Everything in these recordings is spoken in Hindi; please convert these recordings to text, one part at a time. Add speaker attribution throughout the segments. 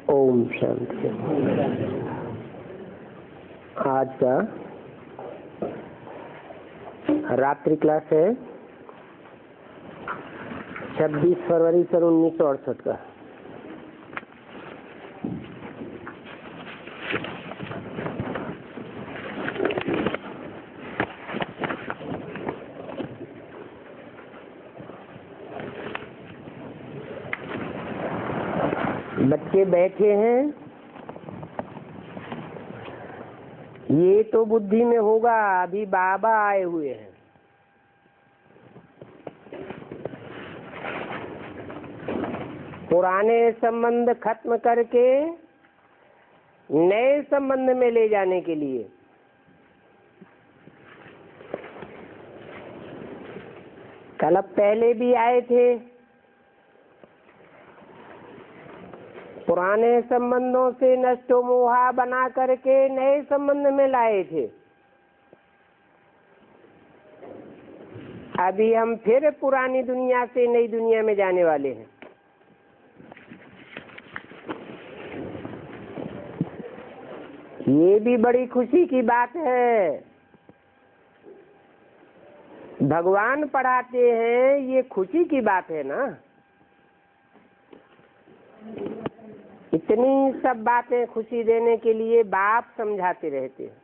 Speaker 1: ओम शांति। आज का रात्रि क्लास है 26 फरवरी सन 1968 का। बच्चे बैठे हैं, ये तो बुद्धि में होगा, अभी बाबा आए हुए हैं। पुराने संबंध खत्म करके नए संबंध में ले जाने के लिए कल पहले भी आए थे। पुराने संबंधों से नष्टो मोहा बना करके नए संबंध में लाए थे। अभी हम फिर पुरानी दुनिया से नई दुनिया में जाने वाले हैं। ये भी बड़ी खुशी की बात है। भगवान पढ़ाते हैं, ये खुशी की बात है ना। इतनी सब बातें खुशी देने के लिए बाप समझाते रहते हैं,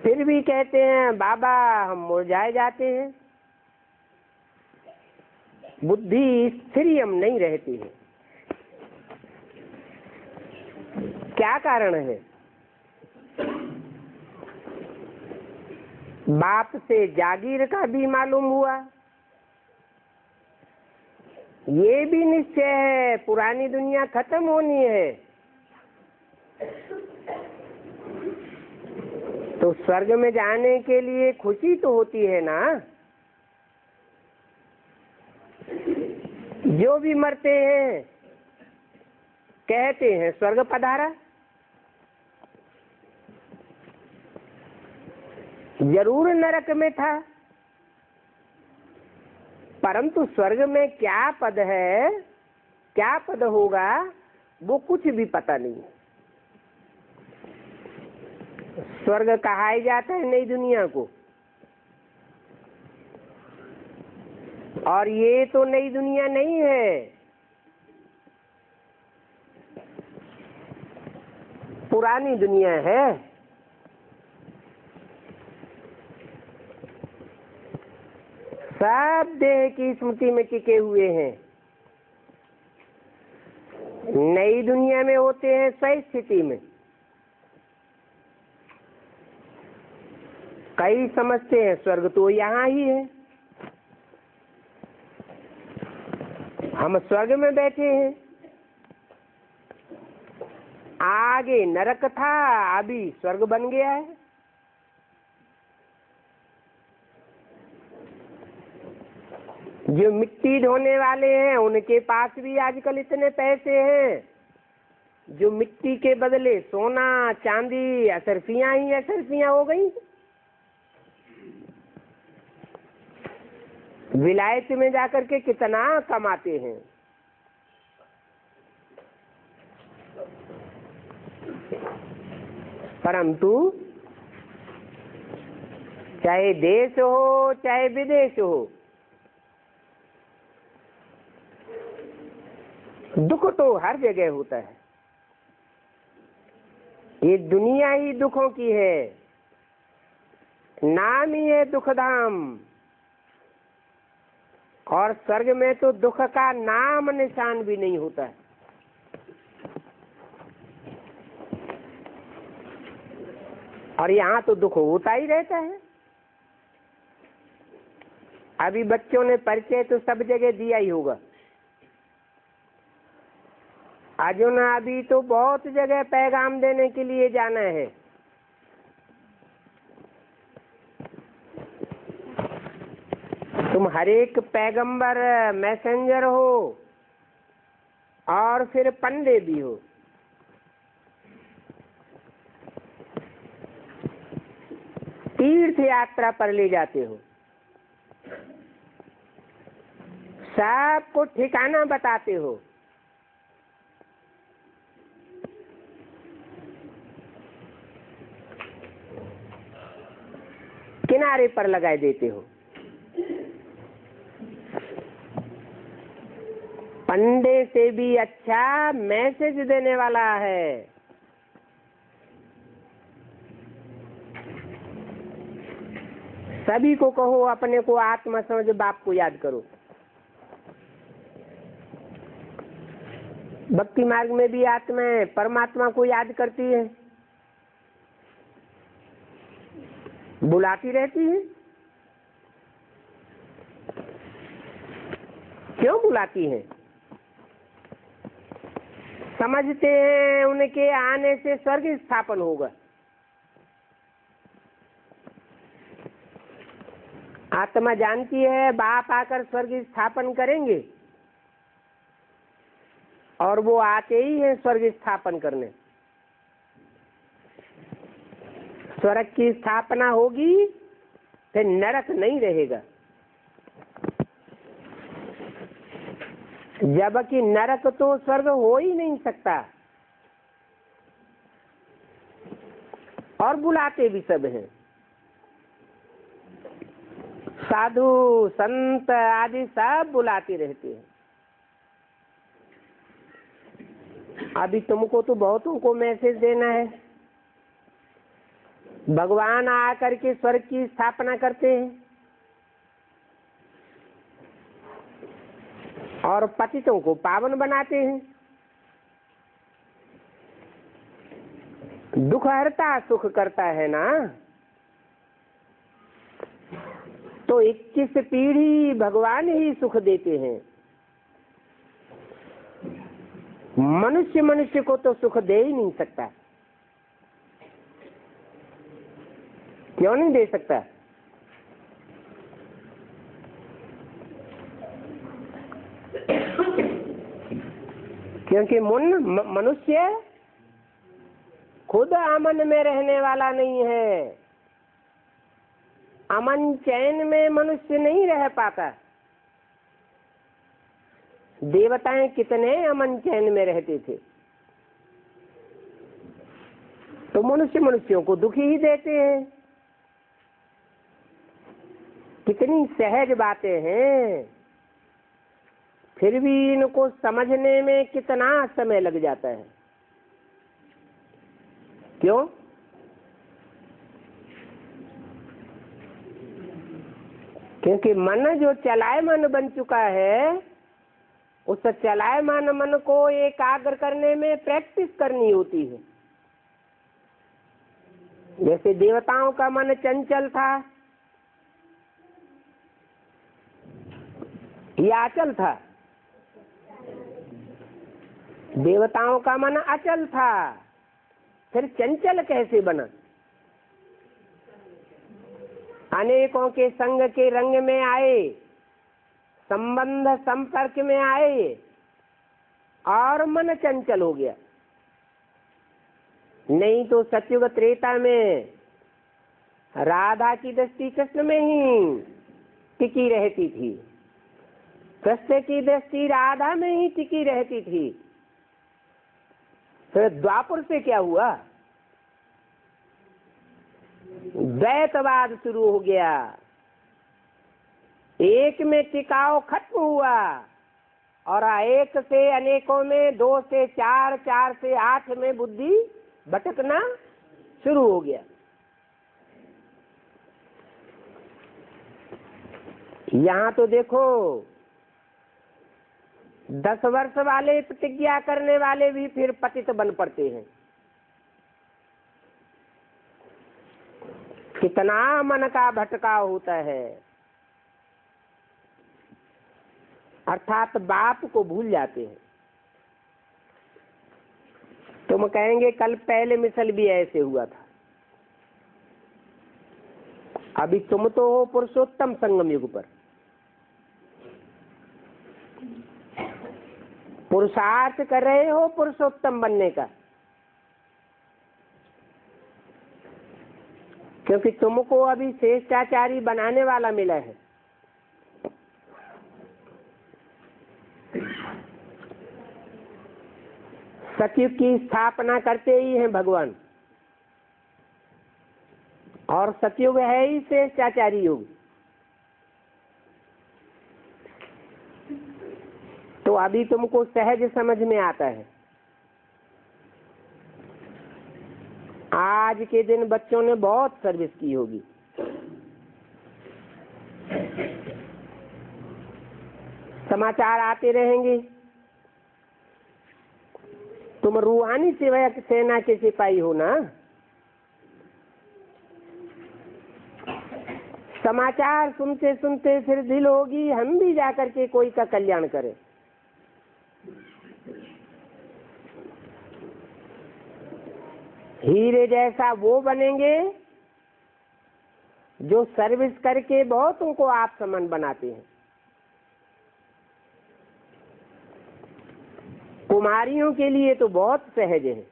Speaker 1: फिर भी कहते हैं बाबा हम मुरझाए जाते हैं, बुद्धि स्थिर हम नहीं रहती है। क्या कारण है? बाप से जागीर का भी मालूम हुआ, ये भी निश्चय है पुरानी दुनिया खत्म होनी है, तो स्वर्ग में जाने के लिए खुशी तो होती है ना। जो भी मरते हैं कहते हैं स्वर्ग पधारा। जरूर नरक में था, परंतु स्वर्ग में क्या पद है, क्या पद होगा, वो कुछ भी पता नहीं। स्वर्ग कहा ही जाता है नई दुनिया को, और ये तो नई दुनिया नहीं है, पुरानी दुनिया है। सब देह की स्मृति में टिके हुए हैं। नई दुनिया में होते हैं सही स्थिति में। कई समझते हैं स्वर्ग तो यहाँ ही है, हम स्वर्ग में बैठे हैं। आगे नरक था, अभी स्वर्ग बन गया है। जो मिट्टी ढोने वाले हैं उनके पास भी आजकल इतने पैसे हैं, जो मिट्टी के बदले सोना चांदी अशर्फियां ही अशर्फियां हो गई। विलायत में जाकर के कितना कमाते हैं। परंतु चाहे देश हो चाहे विदेश हो, दुख तो हर जगह होता है। ये दुनिया ही दुखों की है, नाम ही है दुखधाम। और स्वर्ग में तो दुख का नाम निशान भी नहीं होता है। और यहाँ तो दुख होता ही रहता है। अभी बच्चों ने परिचय तो सब जगह दिया ही होगा। आजो ना, अभी तो बहुत जगह पैगाम देने के लिए जाना है। तुम हर एक पैगंबर मैसेंजर हो और फिर पंडे भी हो। तीर्थ यात्रा पर ले जाते हो, सबको ठिकाना बताते हो, किनारे पर लगाए देते हो। पंडे से भी अच्छा मैसेज देने वाला है। सभी को कहो अपने को आत्मा समझ, बाप को याद करो। भक्ति मार्ग में भी आत्माएं परमात्मा को याद करती है, बुलाती रहती है। क्यों बुलाती हैं? समझते हैं उनके आने से स्वर्ग स्थापन होगा। आत्मा जानती है बाप आकर स्वर्ग स्थापन करेंगे, और वो आते ही हैं स्वर्ग स्थापन करने। स्वर्ग की स्थापना होगी फिर नरक नहीं रहेगा, जबकि नरक तो स्वर्ग हो ही नहीं सकता। और बुलाते भी सब हैं, साधु संत आदि सब बुलाते रहते हैं। अभी तुमको तो बहुतों को मैसेज देना है। भगवान आकर के स्वर्ग की स्थापना करते हैं और पतितों को पावन बनाते हैं। दुख हरता सुख करता है ना। तो 21 पीढ़ी भगवान ही सुख देते हैं। मनुष्य को तो सुख दे ही नहीं सकता। क्यों नहीं दे सकता? क्योंकि मनुष्य खुद अमन में रहने वाला नहीं है। अमन चैन में मनुष्य नहीं रह पाता। देवताएं कितने अमन चैन में रहते थे, तो मनुष्यों को दुखी ही देते हैं। कितनी सहज बातें हैं, फिर भी इनको समझने में कितना समय लग जाता है। क्यों? क्योंकि मन जो चलायमान बन चुका है, उस चलायमान मन को एकाग्र करने में प्रैक्टिस करनी होती है। जैसे देवताओं का मन चंचल था या अचल था? देवताओं का मन अचल था, फिर चंचल कैसे बना? अनेकों के संग के रंग में आए, संबंध संपर्क में आए और मन चंचल हो गया। नहीं तो सतयुग त्रेता में राधा की दृष्टि कृष्ण में ही टिकी रहती थी, कृष्ण की दृष्टि राधा में ही टिकी रहती थी। फिर द्वापर से क्या हुआ? द्वैतवाद शुरू हो गया। एक में टिकाव खत्म हुआ और एक से अनेकों में, 2 से 4, 4 से 8 में बुद्धि भटकना शुरू हो गया। यहाँ तो देखो 10 वर्ष वाले प्रतिज्ञा करने वाले भी फिर पतित बन पड़ते हैं। कितना मन का भटकाव होता है, अर्थात बाप को भूल जाते हैं। तुम कहेंगे कल पहले मिसल भी ऐसे हुआ था। अभी तुम तो हो पुरुषोत्तम संगम युग पर, पुरुषार्थ कर रहे हो पुरुषोत्तम बनने का, क्योंकि तुमको अभी श्रेष्ठाचारी बनाने वाला मिला है। सतयुग की स्थापना करते ही हैं भगवान। और सतयुग है ही श्रेष्ठाचारी युग। तो अभी तुमको सहज समझ में आता है। आज के दिन बच्चों ने बहुत सर्विस की होगी। समाचार आते रहेंगे। तुम रूहानी सेना के सिपाही हो ना। समाचार सुनते सुनते फिर दिल होगी हम भी जाकर के कोई का कल्याण करें। हीरे जैसा वो बनेंगे जो सर्विस करके बहुतों को आप समान बनाते हैं। कुमारियों के लिए तो बहुत सहज है।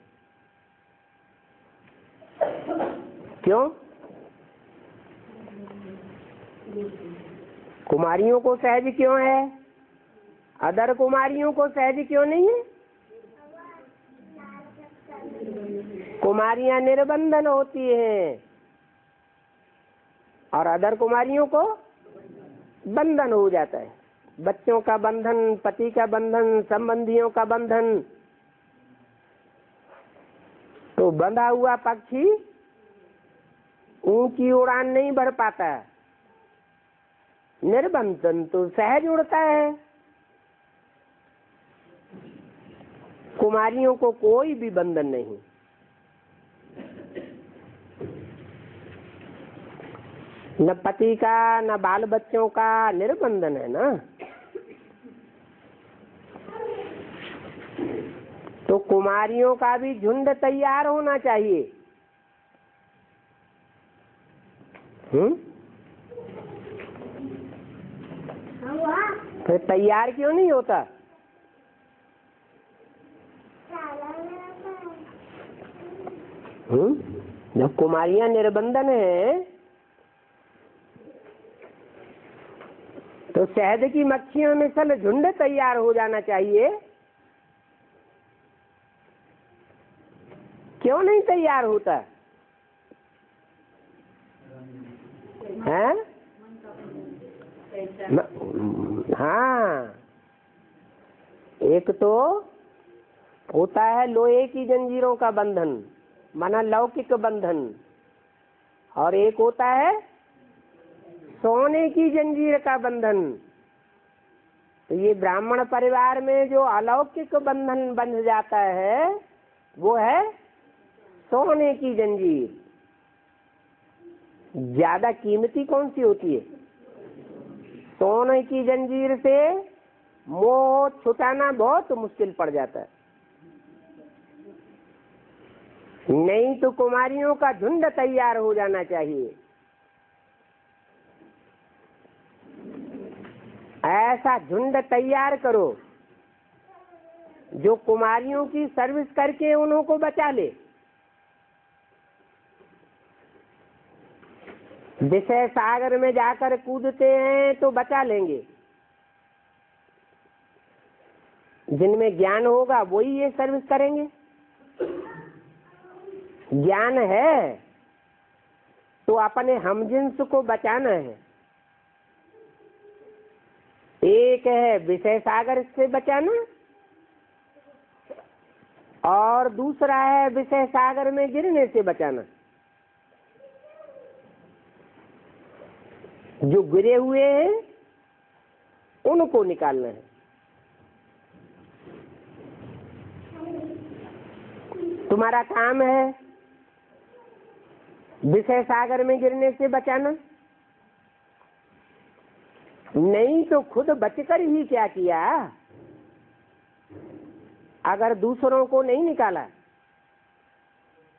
Speaker 1: क्यों? कुमारियों को सहज क्यों है? अदर कुमारियों को सहज क्यों नहीं है? कुमारियां निर्बंधन होती हैं और अदर कुमारियों को बंधन हो जाता है। बच्चों का बंधन, पति का बंधन, संबंधियों का बंधन। तो बंधा हुआ पक्षी ऊंची उड़ान नहीं भर पाता। निर्बंधन तो सहज उड़ता है। कुमारियों को कोई भी बंधन नहीं। न पति का न बाल बच्चों का निर्बंधन है ना। तो कुमारियों का भी झुंड तैयार होना चाहिए। फिर तैयार क्यों नहीं होता? जब कुमारियां निर्बंधन है तो शहद की मक्खियों में सल झुंड तैयार हो जाना चाहिए। क्यों नहीं तैयार होता है? हाँ, एक तो होता है लोहे की जंजीरों का बंधन, माना लौकिक बंधन, और एक होता है सोने की जंजीर का बंधन। तो ये ब्राह्मण परिवार में जो अलौकिक बंधन बंध जाता है वो है सोने की जंजीर। ज्यादा कीमती कौन सी होती है? सोने की जंजीर से मोह छुटाना बहुत मुश्किल पड़ जाता है। नहीं तो कुमारियों का झुंड तैयार हो जाना चाहिए। ऐसा झुंड तैयार करो जो कुमारियों की सर्विस करके उन्हों को बचा ले। विषय सागर में जाकर कूदते हैं तो बचा लेंगे। जिनमें ज्ञान होगा वही ये सर्विस करेंगे। ज्ञान है तो अपने हमजिन्स को बचाना है। एक है विषय सागर से बचाना और दूसरा है विषय सागर में गिरने से बचाना। जो गिरे हुए हैं उनको निकालना है। तुम्हारा काम है विषय सागर में गिरने से बचाना। नहीं तो खुद बचकर ही क्या किया? अगर दूसरों को नहीं निकाला,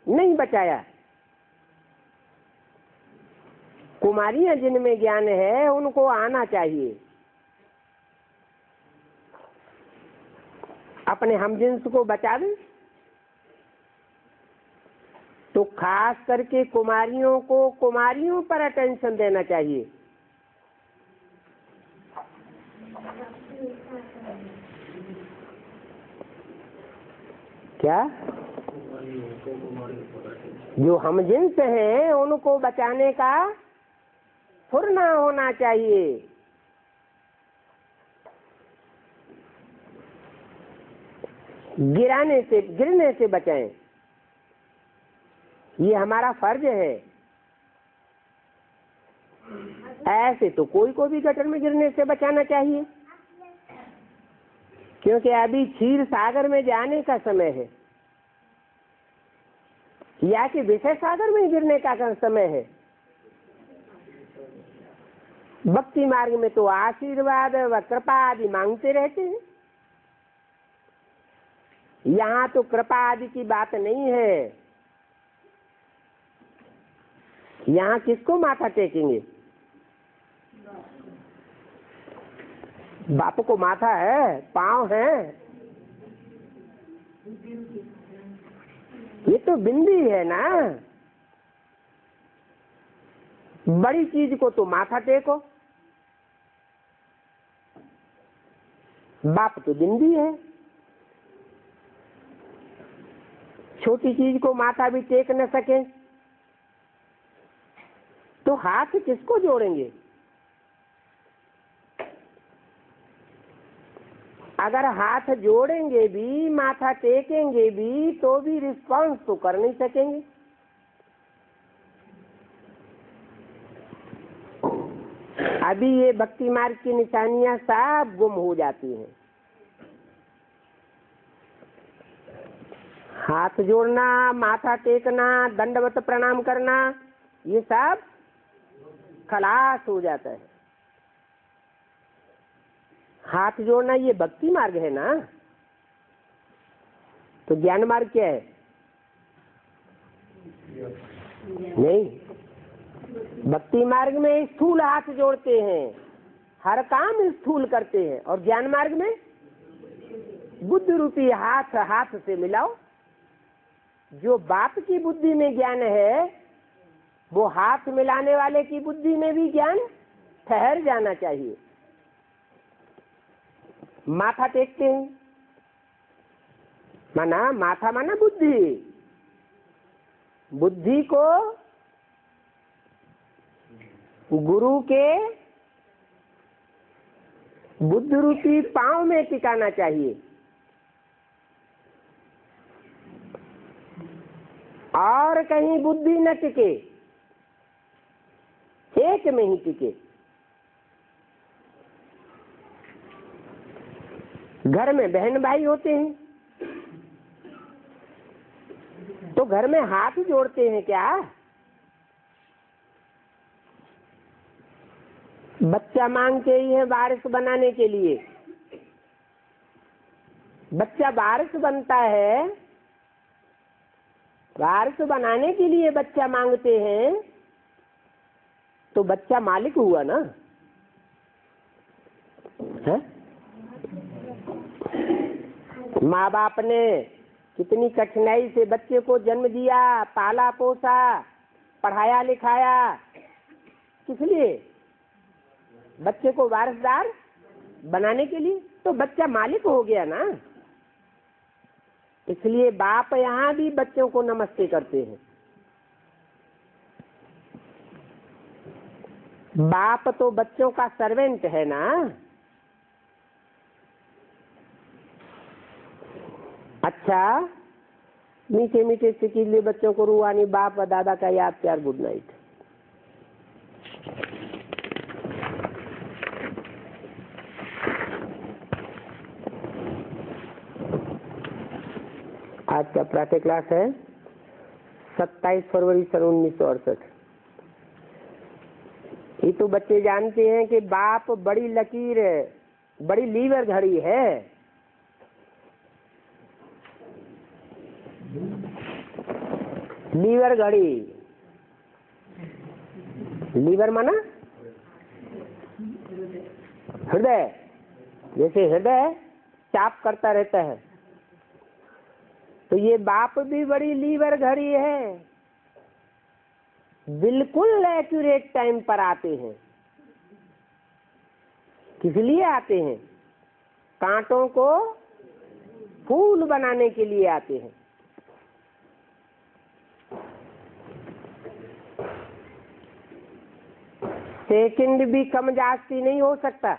Speaker 1: नहीं बचाया। कुमारियां जिनमें ज्ञान है उनको आना चाहिए। अपने हमजिन्स को बचा दें। तो खास करके कुमारियों को कुमारियों पर अटेंशन देना चाहिए। क्या जो हम जिन्स हैं उनको बचाने का फुर्ना होना चाहिए। गिरने से बचाएं, ये हमारा फर्ज है। ऐसे तो कोई को भी गटर में गिरने से बचाना चाहिए, क्योंकि अभी क्षीर सागर में जाने का समय है या कि विषय सागर में गिरने का समय है। भक्ति मार्ग में तो आशीर्वाद व कृपा आदि मांगते रहते हैं। यहाँ तो कृपा आदि की बात नहीं है। यहाँ किसको माथा टेकेंगे? बाप को माथा है, पांव है, ये तो बिंदी है ना। बड़ी चीज को तो माथा टेको, बाप तो बिंदी है। छोटी चीज को माथा भी टेक न सके तो हाथ किसको जोड़ेंगे? अगर हाथ जोड़ेंगे भी, माथा टेकेंगे भी, तो भी रिस्पॉन्स तो कर नहीं सकेंगे। अभी ये भक्ति मार्ग की निशानियां सब गुम हो जाती हैं। हाथ जोड़ना, माथा टेकना, दंडवत प्रणाम करना, ये सब खलास हो जाता है। हाथ जोड़ना ये भक्ति मार्ग है ना, तो ज्ञान मार्ग क्या है? नहीं, भक्ति मार्ग में स्थूल हाथ जोड़ते हैं, हर काम स्थूल करते हैं, और ज्ञान मार्ग में बुद्ध रूपी हाथ हाथ से मिलाओ। जो बाप की बुद्धि में ज्ञान है, वो हाथ मिलाने वाले की बुद्धि में भी ज्ञान ठहर जाना चाहिए। माथा टेकते हैं, माना माथा माना बुद्धि, बुद्धि को गुरु के बुद्ध रूपी पांव में टिकाना चाहिए, और कहीं बुद्धि न टिके, एक में ही टिके। घर में बहन भाई होते हैं तो घर में हाथ जोड़ते हैं क्या? बच्चा मांगते ही है वारिस बनाने के लिए। बच्चा वारिस बनता है, वारिस बनाने के लिए बच्चा मांगते हैं, तो बच्चा मालिक हुआ ना है? माँ बाप ने कितनी कठिनाई से बच्चे को जन्म दिया, पाला पोसा, पढ़ाया लिखाया, किस लिए? बच्चे को वारिसदार बनाने के लिए। तो बच्चा मालिक हो गया ना। इसलिए बाप यहाँ भी बच्चों को नमस्ते करते हैं। बाप तो बच्चों का सर्वेंट है ना। अच्छा, मीठे मीठे सिकीले बच्चों को रूहानी बाप व दादा का याद प्यार, गुड नाइट। आज का प्रातः क्लास है 27 फरवरी सन 1968। ये तो बच्चे जानते हैं कि बाप बड़ी लकीर है, बड़ी लीवर घड़ी है। लीवर घड़ी, लीवर माना हृदय, जैसे हृदय चाप करता रहता है, तो ये बाप भी बड़ी लीवर घड़ी है। बिल्कुल एक्यूरेट टाइम पर आते हैं। किस लिए आते हैं? कांटों को फूल बनाने के लिए आते हैं। सेकंड भी कम जास्ती नहीं हो सकता।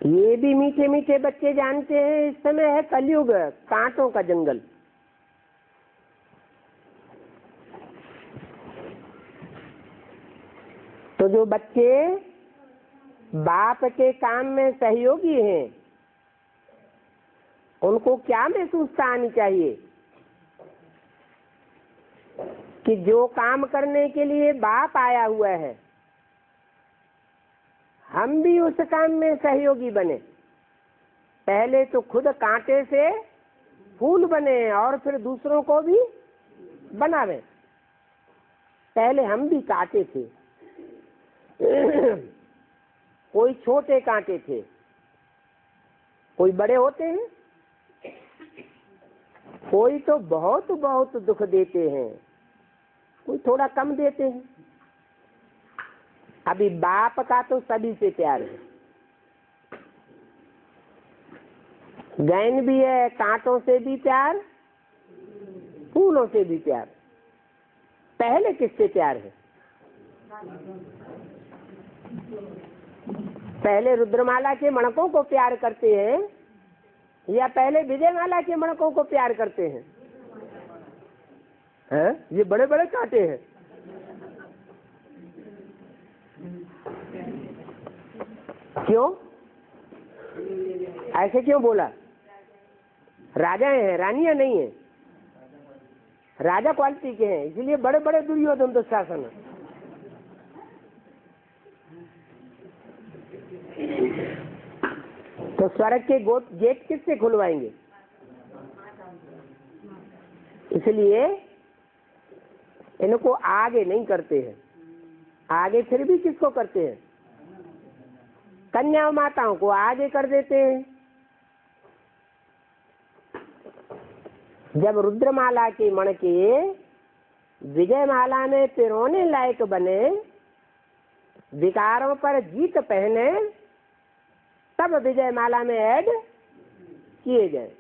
Speaker 1: ये भी मीठे मीठे बच्चे जानते हैं, इस समय है कलयुग, कांटों का जंगल। तो जो बच्चे बाप के काम में सहयोगी हैं, उनको क्या महसूसता आनी चाहिए कि जो काम करने के लिए बाप आया हुआ है, हम भी उस काम में सहयोगी बने। पहले तो खुद कांटे से फूल बने और फिर दूसरों को भी बनावे। पहले हम भी कांटे थे, कोई छोटे कांटे थे, कोई बड़े होते हैं, कोई तो बहुत बहुत दुख देते हैं, कोई थोड़ा कम देते हैं। अभी बाप का तो सभी से प्यार है, गैन भी है, कांटों से भी प्यार, फूलों से भी प्यार। पहले किससे प्यार है? पहले रुद्रमाला के मणकों को प्यार करते हैं या पहले विजयमाला के मणकों को प्यार करते हैं? ये बड़े बड़े कांटे हैं। क्यों ऐसे क्यों बोला? राजा हैं, रानियां नहीं है। राजा क्वालिटी के हैं, इसलिए बड़े बड़े दुर्योधन दुशासन। तो स्वर्ग के गेट किससे खुलवाएंगे? इसलिए इनको आगे नहीं करते हैं। आगे फिर भी किसको करते हैं? कन्या माताओं को आगे कर देते हैं। जब रुद्रमाला के मणके विजयमाला में पिरोने लायक बने, विकारों पर जीत पहने, तब विजयमाला में ऐड किए गए।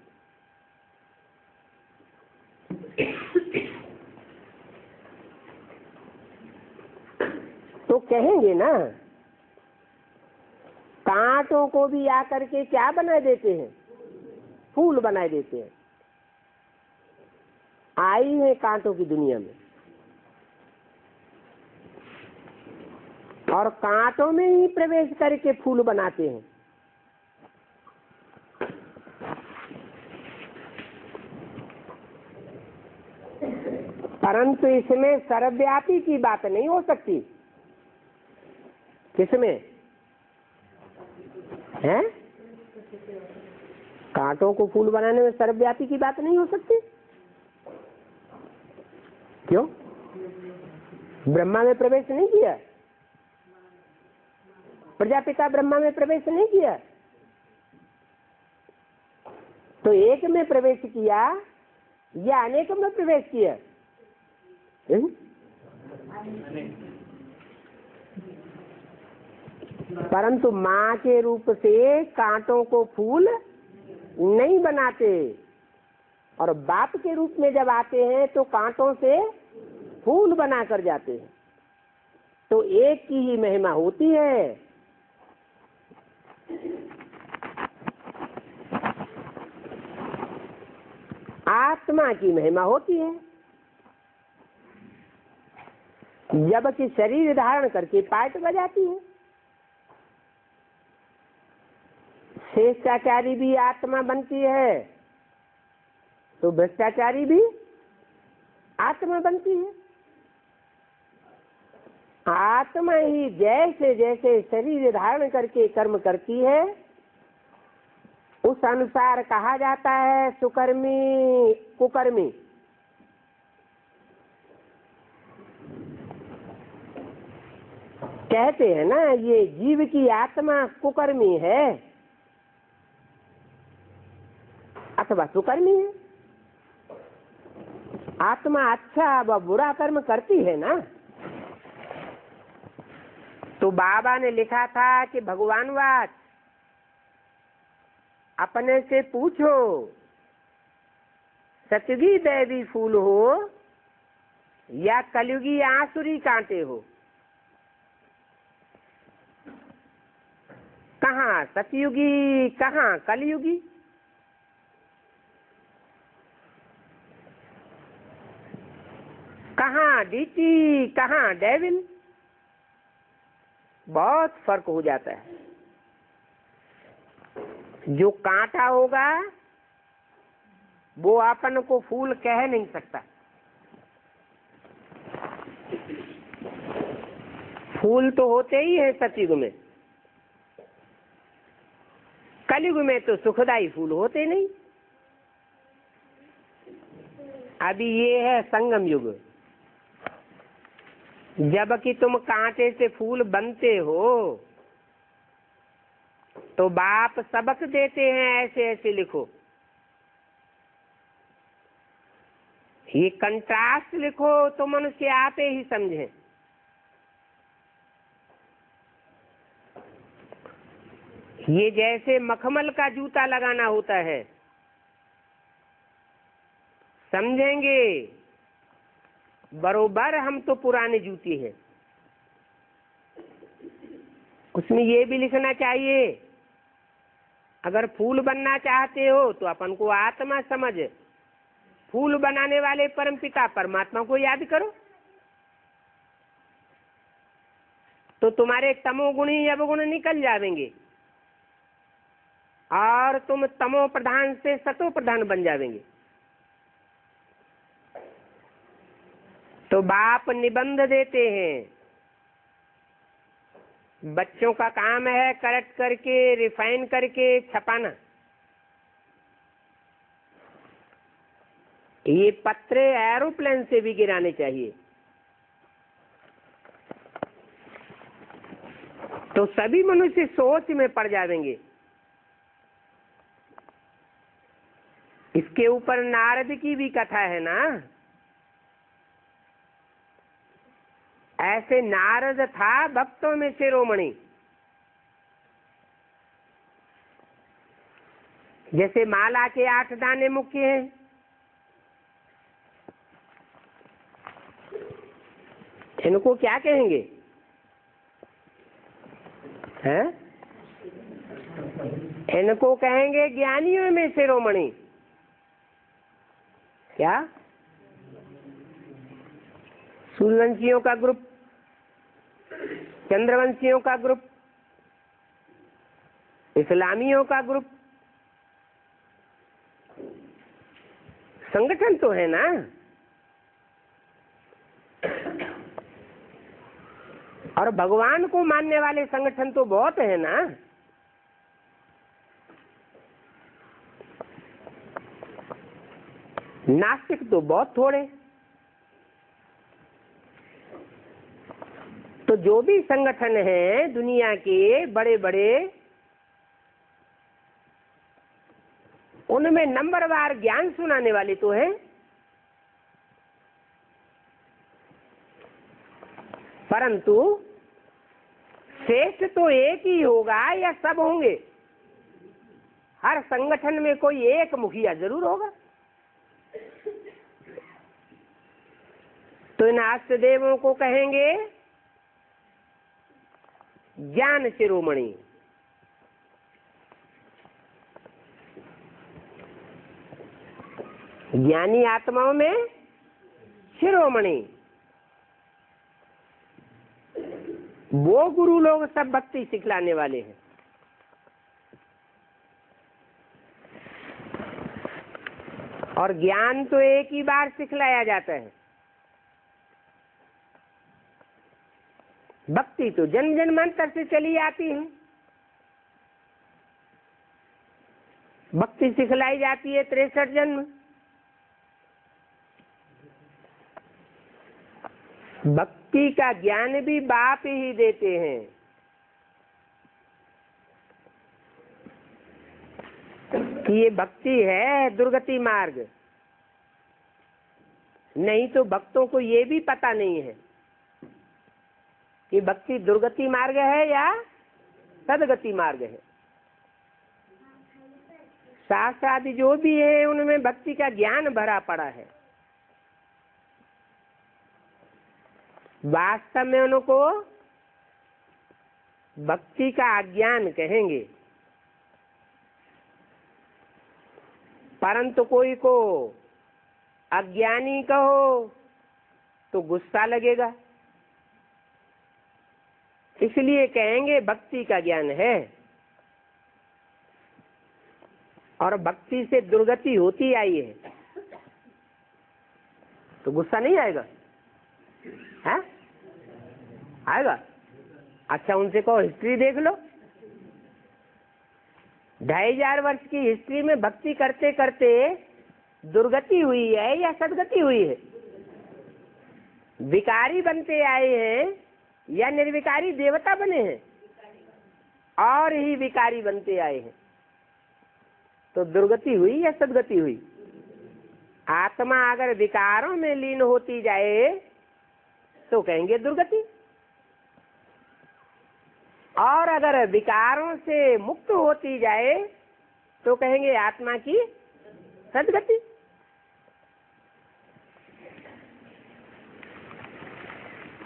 Speaker 1: तो कहेंगे ना, कांटों को भी आकर के क्या बना देते हैं? फूल बना देते हैं। आई है कांटों की दुनिया में और कांटों में ही प्रवेश करके फूल बनाते हैं। परंतु इसमें सर्वव्यापी की बात नहीं हो सकती। किसमें है? कांटों को फूल बनाने में सर्वव्यापी की बात नहीं हो सकती। क्यों? ब्रह्मा में प्रवेश नहीं किया, प्रजापिता ब्रह्मा में प्रवेश नहीं किया, तो एक में प्रवेश किया या अनेक में प्रवेश किया? परंतु माँ के रूप से कांटों को फूल नहीं बनाते, और बाप के रूप में जब आते हैं तो कांटों से फूल बना कर जाते हैं। तो एक की ही महिमा होती है। आत्मा की महिमा होती है। जबकि शरीर धारण करके पाठ बजाती है। शिष्टाचारी भी आत्मा बनती है तो भ्रष्टाचारी भी आत्मा बनती है। आत्मा ही जैसे जैसे शरीर धारण करके कर्म करती है, उस अनुसार कहा जाता है सुकर्मी कुकर्मी। कहते हैं ना, ये जीव की आत्मा कुकर्मी है अथवा सुकर्मी है। आत्मा अच्छा व बुरा कर्म करती है ना। तो बाबा ने लिखा था कि भगवान वाच अपने से पूछो, सतगी दैवी फूल हो या कलयुगी आसुरी कांटे हो? कहाँ सतयुगी, कहाँ कलयुगी? कहाँ डीटी, कहाँ डेविल? बहुत फर्क हो जाता है। जो कांटा होगा वो अपन को फूल कह नहीं सकता। फूल तो होते ही है सतयुग में, कलयुग में तो सुखदाई फूल होते नहीं। अभी ये है संगम युग, जबकि तुम कांटे से फूल बनते हो तो बाप सबक देते हैं ऐसे ऐसे लिखो, ये कंट्रास्ट लिखो तो मनुष्य आपे ही समझे। ये जैसे मखमल का जूता लगाना होता है, समझेंगे बरोबर हम तो पुराने जूते हैं। उसमें ये भी लिखना चाहिए, अगर फूल बनना चाहते हो तो अपन को आत्मा समझ, फूल बनाने वाले परमपिता परमात्मा को याद करो, तो तुम्हारे तमोगुणी अवगुण निकल जाएंगे और तुम तमो प्रधान से सतो प्रधान बन जाएंगे। तो बाप निबंध देते हैं, बच्चों का काम है करेक्ट करके रिफाइन करके छपाना। ये पत्रे एरोप्लेन से भी गिराने चाहिए, तो सभी मनुष्य सोच में पड़ जाएंगे। इसके ऊपर नारद की भी कथा है ना। ऐसे नारद था भक्तों में शिरोमणि, जैसे माला के 8 दाने मुख्य हैं, इनको क्या कहेंगे? हैं? इनको कहेंगे ज्ञानियों में शिरोमणि। क्या? सूर्यवंशियों का ग्रुप, चंद्रवंशियों का ग्रुप, इस्लामियों का ग्रुप, संगठन तो है ना। और भगवान को मानने वाले संगठन तो बहुत है ना। नास्तिक तो बहुत थोड़े। तो जो भी संगठन है दुनिया के बड़े बड़े, उनमें नंबरवार ज्ञान सुनाने वाले तो हैं, परंतु श्रेष्ठ तो एक ही होगा या सब होंगे? हर संगठन में कोई एक मुखिया जरूर होगा। तो इन आष्टदेवों को कहेंगे ज्ञान शिरोमणि। ज्ञानी आत्माओं में शिरोमणि। वो गुरु लोग सब भक्ति सिखलाने वाले हैं। और ज्ञान तो एक ही बार सिखलाया जाता है, भक्ति तो जन्म जन्मांतर से चली आती है। भक्ति सिखलाई जाती है 63 जन्म। भक्ति का ज्ञान भी बाप ही देते हैं। कि ये भक्ति है दुर्गति मार्ग, नहीं तो भक्तों को ये भी पता नहीं है कि भक्ति दुर्गति मार्ग है या सदगति मार्ग है। शास्त्र जो भी है उनमें भक्ति का ज्ञान भरा पड़ा है। वास्तव में उनको भक्ति का अज्ञान कहेंगे, परंतु कोई को अज्ञानी कहो तो गुस्सा लगेगा, इसलिए कहेंगे भक्ति का ज्ञान है। और भक्ति से दुर्गति होती आई है तो गुस्सा नहीं आएगा? है? आएगा? अच्छा, उनसे कहो हिस्ट्री देख लो, 2500 वर्ष की हिस्ट्री में भक्ति करते करते दुर्गति हुई है या सदगति हुई है? विकारी बनते आए हैं या निर्विकारी देवता बने हैं? और ही विकारी बनते आए हैं, तो दुर्गति हुई या सदगति हुई? आत्मा अगर विकारों में लीन होती जाए तो कहेंगे दुर्गति, और अगर विकारों से मुक्त होती जाए तो कहेंगे आत्मा की सदगति।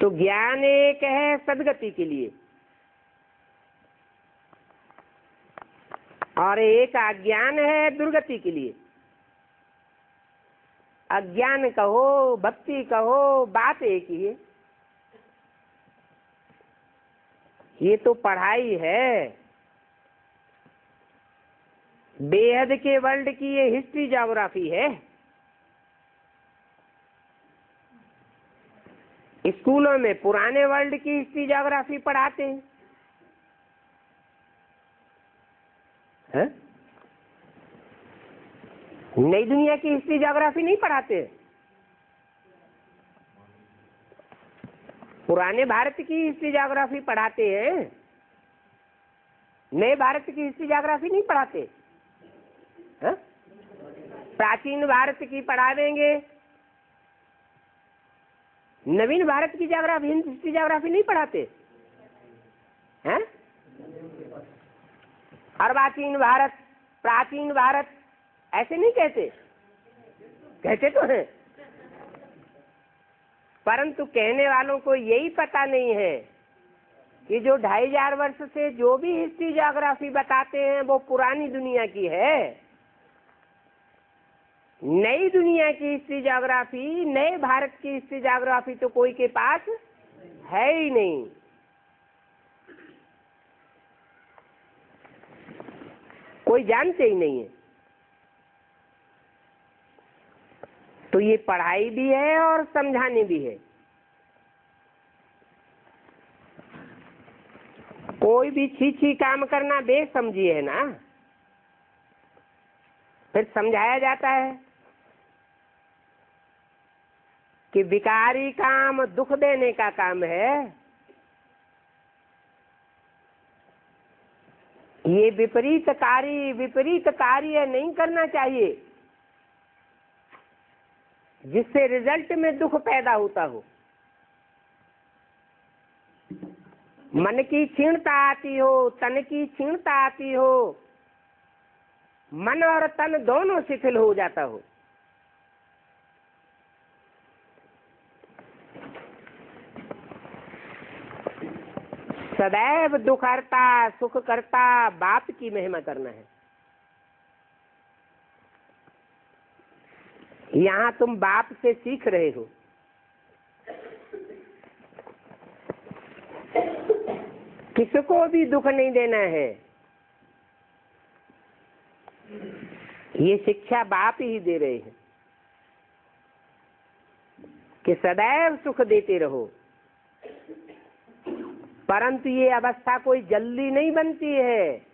Speaker 1: तो ज्ञान एक है सदगति के लिए और एक अज्ञान है दुर्गति के लिए। अज्ञान कहो भक्ति कहो, बात एक ही है। ये तो पढ़ाई है, बेहद के वर्ल्ड की ये हिस्ट्री ज्योग्राफी है। स्कूलों में पुराने वर्ल्ड की हिस्ट्री ज्योग्राफी पढ़ाते हैं, नई दुनिया की हिस्ट्री ज्योग्राफी नहीं पढ़ाते। पुराने भारत की हिस्ट्री ज्योग्राफी पढ़ाते हैं, नए भारत की हिस्ट्री ज्योग्राफी नहीं पढ़ाते। प्राचीन भारत की पढ़ावेंगे, नवीन भारत की ज्योग्राफी हिस्ट्री ज्योग्राफी नहीं पढ़ाते हैं। अर्वाचीन भारत, प्राचीन भारत ऐसे नहीं कहते, कहते तो हैं, परंतु कहने वालों को यही पता नहीं है कि जो 2500 वर्ष से जो भी हिस्ट्री ज्योग्राफी बताते हैं वो पुरानी दुनिया की है। नई दुनिया की हिस्ट्री ज्योग्राफी, नए भारत की हिस्ट्री ज्योग्राफी तो कोई के पास है ही नहीं। कोई जानते ही नहीं है। तो ये पढ़ाई भी है और समझाने भी है। कोई भी छी काम करना बेसमझी है ना, फिर समझाया जाता है कि विकारी काम दुख देने का काम है, ये विपरीत कार्य नहीं करना चाहिए जिससे रिजल्ट में दुख पैदा होता हो। मन की क्षीणता आती हो, तन की क्षीणता आती हो, मन और तन दोनों शिथिल हो जाता हो। सदैव दुख हरता सुख करता बाप की महिमा करना है। यहाँ तुम बाप से सीख रहे हो। किसको भी दुख नहीं देना है, ये शिक्षा बाप ही दे रहे हैं कि सदैव सुख देते रहो। परंतु ये अवस्था कोई जल्दी नहीं बनती है।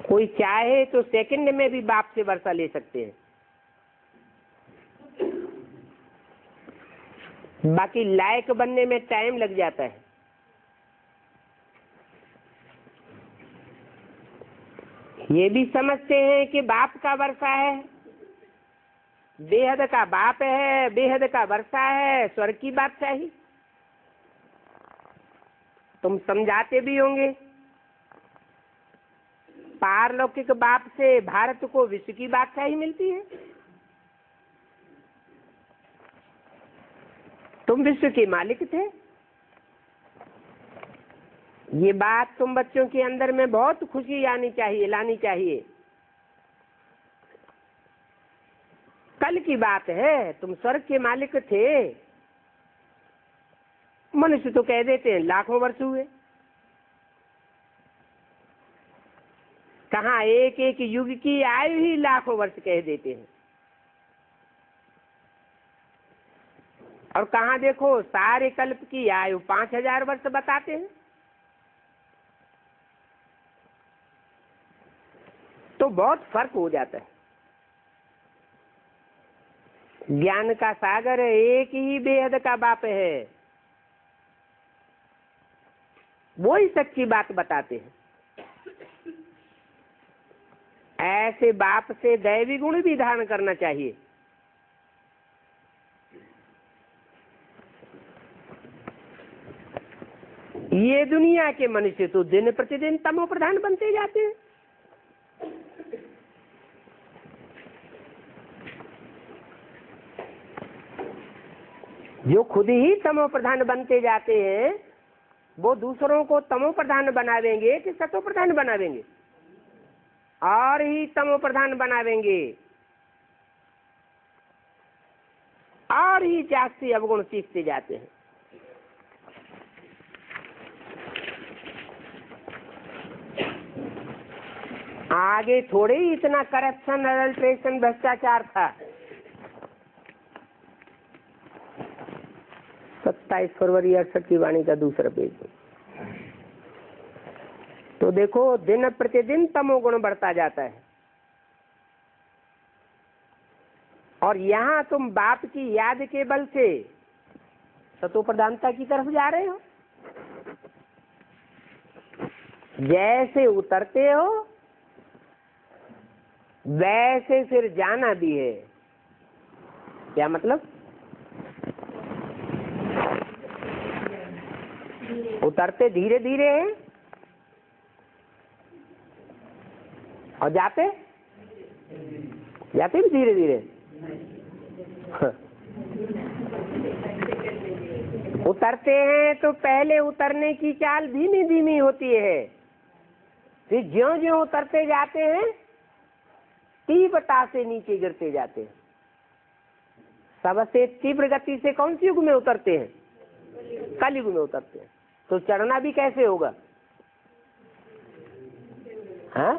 Speaker 1: कोई चाहे तो सेकंड में भी बाप से वर्षा ले सकते हैं, बाकी लायक बनने में टाइम लग जाता है। ये भी समझते हैं कि बाप का वर्षा है, बेहद का बाप है, बेहद का वर्षा है, स्वर्ग की बादशाही। तुम समझाते भी होंगे पारलौकिक बाप से भारत को विश्व की बादशाही मिलती है। तुम विश्व के मालिक थे। ये बात तुम बच्चों के अंदर में बहुत खुशी आनी चाहिए, लानी चाहिए। कल की बात है, तुम स्वर्ग के मालिक थे। मनुष्य तो कह देते हैं लाखों वर्ष हुए, कहाँ एक एक युग की आयु ही लाखों वर्ष कह देते हैं, और कहाँ देखो सारे कल्प की आयु 5000 वर्ष बताते हैं। तो बहुत फर्क हो जाता है। ज्ञान का सागर एक ही बेहद का बाप है, वो ही सच्ची बात बताते हैं। ऐसे बाप से दैवी गुण भी धारण करना चाहिए। ये दुनिया के मनुष्य तो दिन प्रतिदिन तमो प्रधान बनते जाते हैं। जो खुद ही तमो प्रधान बनते जाते हैं, वो दूसरों को तमो प्रधान बनावेंगे कि सतो प्रधान बनावेंगे? और ही तमो प्रधान बनावेंगे, और ही जास्ती अवगुण सीखते जाते हैं। आगे थोड़े ही इतना करप्शन, अडल्ट्रेशन, भ्रष्टाचार था। 27 फरवरी 68 की वाणी का दूसरा पेज। तो देखो दिन प्रतिदिन तमोगुण बढ़ता जाता है, और यहाँ तुम बाप की याद के बल से सतो प्रधानता की तरफ जा रहे हो। जैसे उतरते हो वैसे फिर जाना भी है। क्या मतलब? उतरते धीरे धीरे हैं और जाते भी धीरे धीरे। उतरते हैं तो पहले उतरने की चाल धीमी धीमी होती है, फिर ज्यों ज्यों उतरते जाते हैं तीव्रता से नीचे गिरते जाते हैं। सबसे तीव्र गति से कौन सी युग में उतरते हैं? कलयुग में उतरते हैं। तो चढ़ना भी कैसे होगा? हाँ,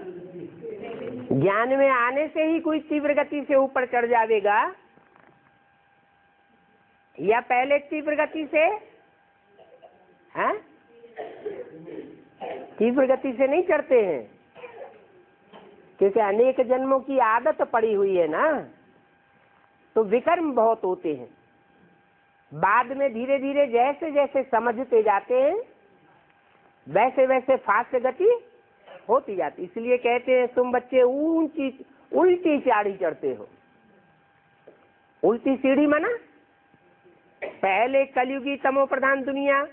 Speaker 1: ज्ञान में आने से ही कोई तीव्र गति से ऊपर चढ़ जाएगा, या पहले तीव्र गति से? हाँ, तीव्र गति से नहीं चढ़ते हैं, क्योंकि अनेक जन्मों की आदत पड़ी हुई है ना, तो विकर्म बहुत होते हैं। बाद में धीरे धीरे जैसे जैसे समझते जाते हैं वैसे वैसे फास्ट गति होती जाती। इसलिए कहते हैं तुम बच्चे ऊंची उल्टी सीढ़ी चढ़ते हो। उल्टी सीढ़ी माना पहले कलयुगी तमो प्रधान दुनिया,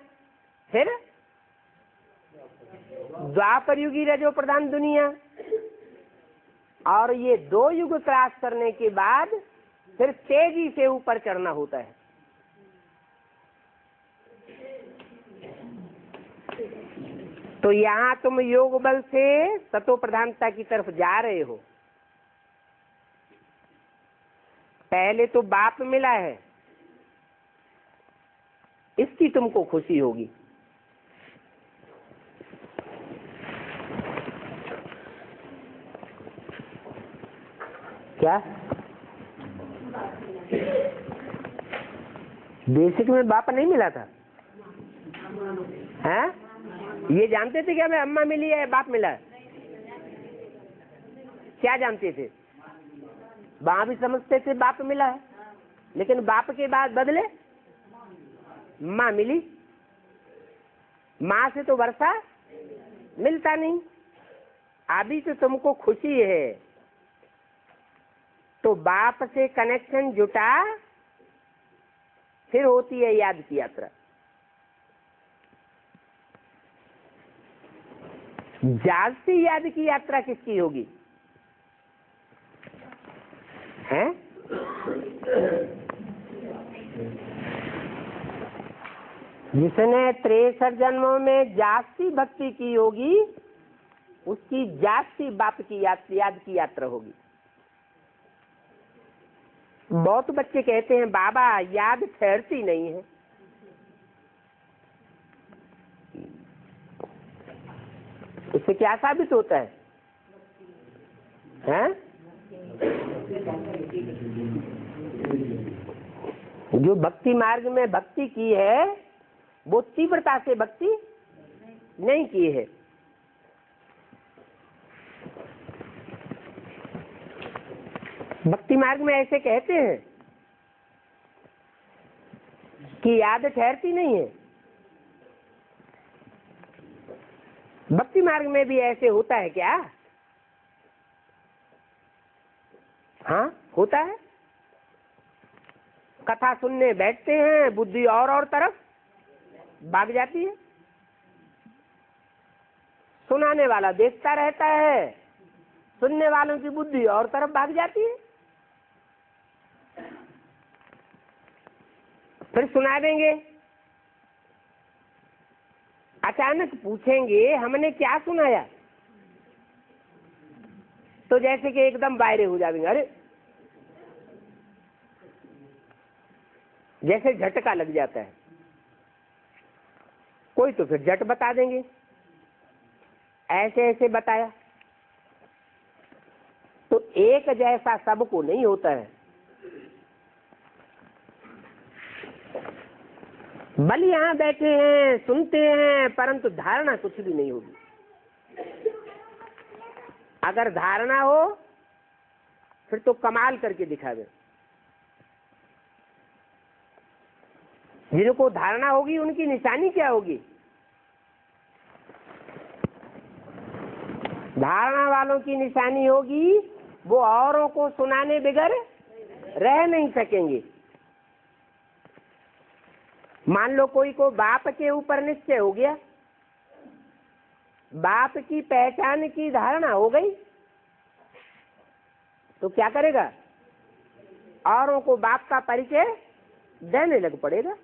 Speaker 1: फिर द्वापर युगी रजो प्रधान दुनिया, और ये 2 युग क्रॉस करने के बाद फिर तेजी से ऊपर चढ़ना होता है। तो यहाँ तुम योग बल से सतो प्रधानता की तरफ जा रहे हो। पहले तो बाप मिला है, इसकी तुमको खुशी होगी। क्या बेसिक में बाप नहीं मिला था? हैं? ये जानते थे क्या मैं अम्मा मिली है, बाप मिला है? क्या जानते थे? वहां भी समझते थे बाप मिला है, लेकिन बाप के बाद बदले माँ मिली। माँ से तो वर्षा मिलता नहीं। अभी तो तुमको खुशी है, तो बाप से कनेक्शन जुटा, फिर होती है याद की यात्रा। जागती याद की यात्रा किसकी होगी? हैं? जिसने 63 जन्मों में जास्ती भक्ति की होगी उसकी जास्ती बाप की याद की यात्रा होगी। बहुत बच्चे कहते हैं बाबा याद ठहरती नहीं है। इससे क्या साबित होता है, हैं? जो भक्ति मार्ग में भक्ति की है वो तीव्रता से भक्ति नहीं की है। भक्ति मार्ग में ऐसे कहते हैं कि याद ठहरती नहीं है। भक्ति मार्ग में भी ऐसे होता है क्या? हाँ होता है। कथा सुनने बैठते हैं, बुद्धि और तरफ भाग जाती है। सुनाने वाला देखता रहता है, सुनने वालों की बुद्धि और तरफ भाग जाती है। फिर सुना देंगे, अचानक पूछेंगे हमने क्या सुनाया, तो जैसे कि एकदम बाहर हो जाएंगे। अरे जैसे झटका लग जाता है। कोई तो फिर झट बता देंगे ऐसे ऐसे बताया। तो एक जैसा सबको नहीं होता है। बल यहाँ बैठे हैं, सुनते हैं, परंतु धारणा कुछ भी नहीं होगी। अगर धारणा हो फिर तो कमाल करके दिखा दे। जिनको धारणा होगी उनकी निशानी क्या होगी? धारणा वालों की निशानी होगी वो औरों को सुनाने बगैर रह नहीं सकेंगे। मान लो कोई को बाप के ऊपर निश्चय हो गया, बाप की पहचान की धारणा हो गई, तो क्या करेगा? औरों को बाप का परिचय देने लग पड़ेगा।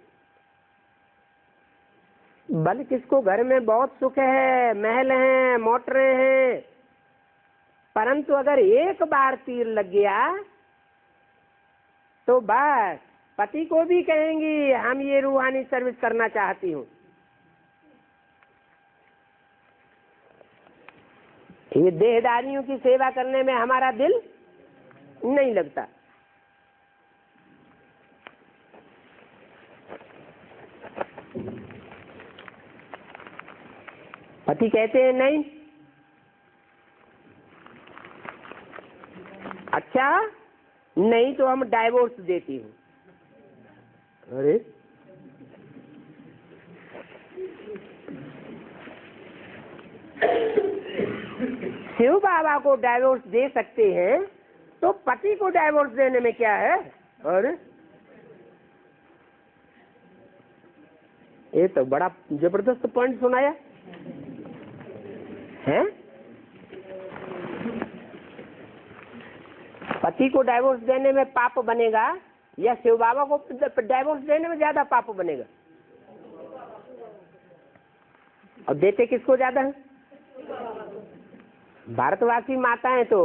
Speaker 1: बल किसको घर में बहुत सुख है, महल हैं, मोटरें हैं, परंतु अगर एक बार तीर लग गया तो बस पति को भी कहेंगी हम ये रूहानी सर्विस करना चाहती हूँ। ये देहदारियों की सेवा करने में हमारा दिल नहीं लगता। पति कहते हैं नहीं। अच्छा नहीं तो हम डाइवोर्स देती हूँ। अरे शिव बाबा को डाइवोर्स दे सकते हैं तो पति को डाइवोर्स देने में क्या है? अरे ये तो बड़ा जबरदस्त पॉइंट सुनाया है। पति को डाइवोर्स देने में पाप बनेगा या शिव बाबा को डाइवोर्स देने में ज्यादा पाप बनेगा? और देते किसको ज्यादा है? भारतवासी माताएं तो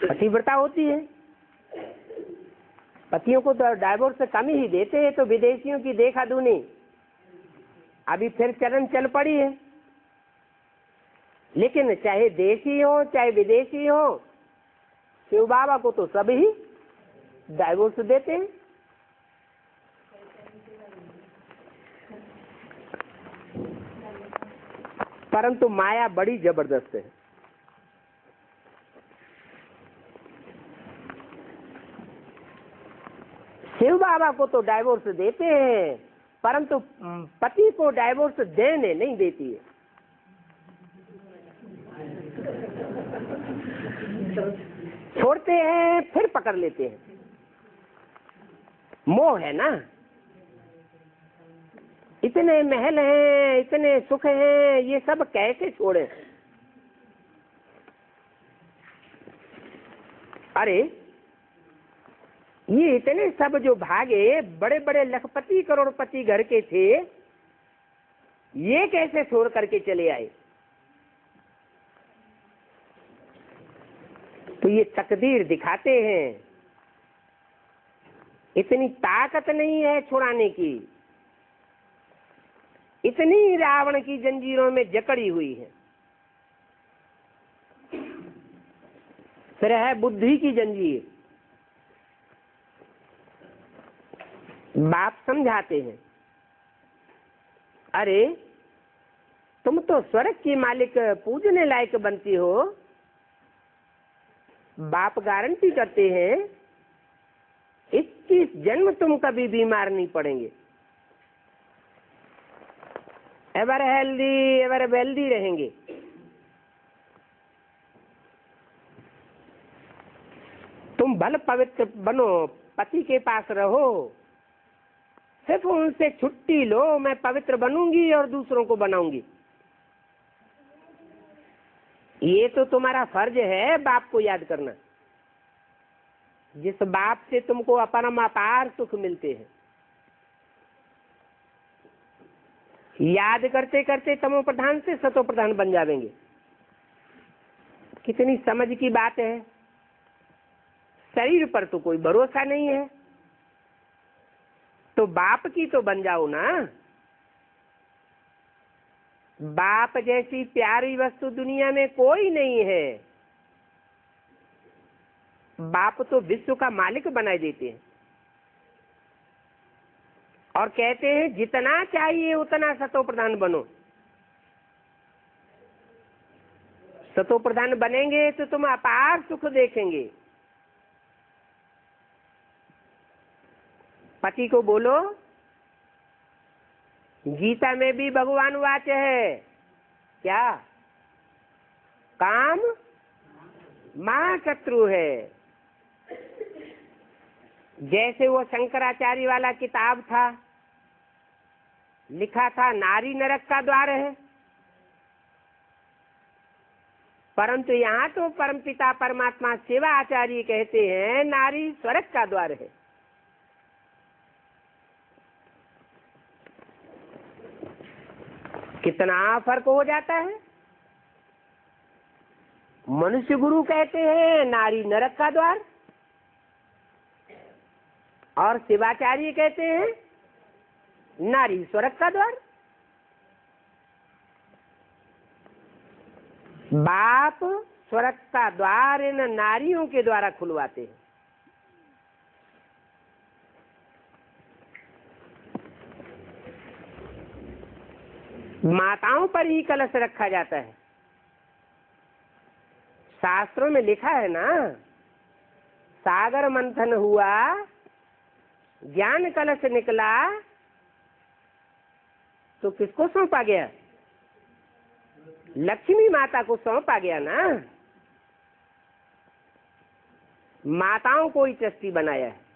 Speaker 1: पतिव्रता होती है, पतियों को तो डाइवोर्स कम ही देते हैं। तो विदेशियों की देखा दूनी अभी फिर चलन चल पड़ी है। लेकिन चाहे देशी हो चाहे विदेशी हो, शिव बाबा को तो सभी डाइवोर्स देते हैं। परंतु माया बड़ी जबरदस्त है। शिव बाबा को तो डाइवोर्स देते हैं परंतु पति को डाइवोर्स देने नहीं देती है। छोड़ते हैं फिर पकड़ लेते हैं। मोह है ना। इतने महल हैं, इतने सुख हैं, ये सब कैसे छोड़े? अरे ये इतने सब जो भागे, बड़े बड़े लखपति करोड़पति घर के थे, ये कैसे छोड़ करके चले आए? तो ये तकदीर दिखाते हैं, इतनी ताकत नहीं है छुड़ाने की, इतनी रावण की जंजीरों में जकड़ी हुई है। फिर है बुद्धि की जंजीर। बाप समझाते हैं, अरे तुम तो स्वर्ग की मालिक पूजने लायक बनती हो। बाप गारंटी करते हैं 21 जन्म तुम कभी बीमार नहीं पड़ेंगे, एवर हेल्दी एवर वेल्दी रहेंगे। तुम भल पवित्र बनो, पति के पास रहो, सिर्फ उनसे छुट्टी लो, मैं पवित्र बनूंगी और दूसरों को बनाऊंगी। ये तो तुम्हारा फर्ज है बाप को याद करना, जिस बाप से तुमको अपरम अपार सुख मिलते हैं। याद करते करते तमो प्रधान से सतो प्रधान बन जाएंगे। कितनी समझ की बात है। शरीर पर तो कोई भरोसा नहीं है, तो बाप की तो बन जाओ ना। बाप जैसी प्यारी वस्तु दुनिया में कोई नहीं है। बाप तो विश्व का मालिक बनाए देते हैं और कहते हैं जितना चाहिए उतना सतो प्रधान बनो। सतो प्रधान बनेंगे तो तुम अपार सुख देखेंगे। पति को बोलो, गीता में भी भगवान वाच्य है क्या? काम महाशत्रु है। जैसे वो शंकराचार्य वाला किताब था, लिखा था नारी नरक का द्वार है, परंतु यहाँ तो परमपिता परमात्मा शिवा आचार्य कहते हैं नारी स्वर्ग का द्वार है। कितना फर्क हो जाता है। मनुष्य गुरु कहते हैं नारी नरक का द्वार, और शिवाचार्य कहते हैं नारी स्वर्ग का द्वार। बाप स्वर्ग का द्वार इन नारियों के द्वारा खुलवाते हैं। माताओं पर ही कलश रखा जाता है। शास्त्रों में लिखा है ना, सागर मंथन हुआ, ज्ञान कलश निकला, तो किसको सौंपा गया? लक्ष्मी माता को सौंपा गया ना। माताओं को ही ट्रस्टी बनाया है।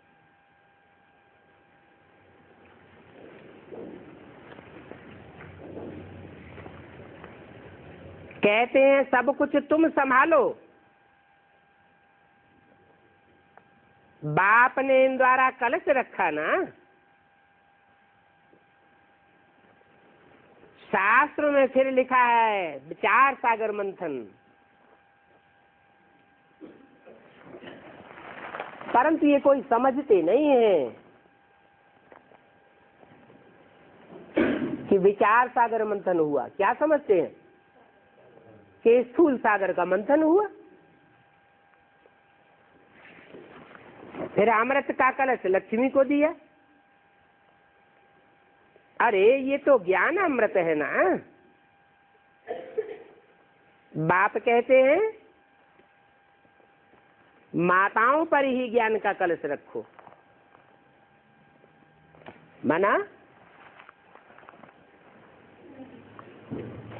Speaker 1: कहते हैं सब कुछ तुम संभालो। बाप ने इन द्वारा कलश रखा ना। शास्त्र में फिर लिखा है विचार सागर मंथन, परंतु ये कोई समझते नहीं है कि विचार सागर मंथन हुआ। क्या समझते हैं कि स्थूल सागर का मंथन हुआ। फिर अमृत का कलश लक्ष्मी को दिया। अरे ये तो ज्ञान अमृत है ना। बाप कहते हैं माताओं पर ही ज्ञान का कलश रखो। माना